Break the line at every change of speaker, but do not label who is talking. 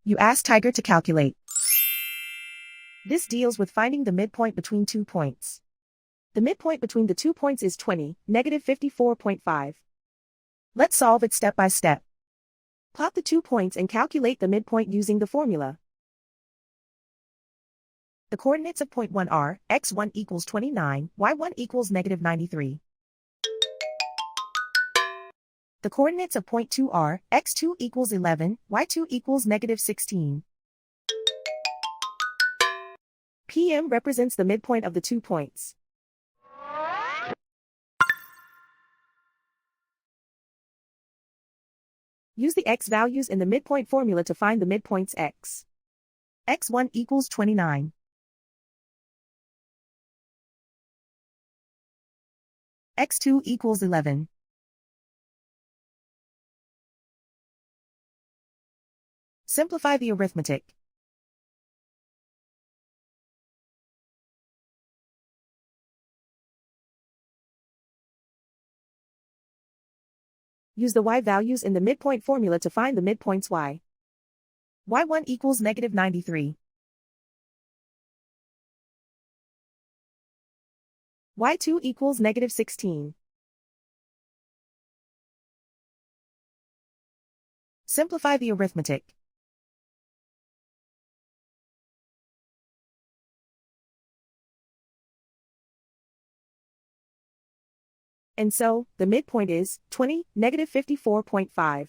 You ask Tiger to calculate. This deals with finding the midpoint between 2 points. The midpoint between the 2 points is 20, negative 54.5. Let's solve it step by step. Plot the 2 points and calculate the midpoint using the formula. The coordinates of point 1 are, x1 equals 29, y1 equals negative 93. The coordinates of point 2 are, x2 equals 11, y2 equals negative 16. PM represents the midpoint of the 2 points. Use the x values in the midpoint formula to find the midpoints x. x1 equals 29. x2 equals 11. Simplify the arithmetic. Use the y values in the midpoint formula to find the midpoints y. y1 equals negative 93. y2 equals negative 16. Simplify the arithmetic. And so, the midpoint is 20, negative 54.5.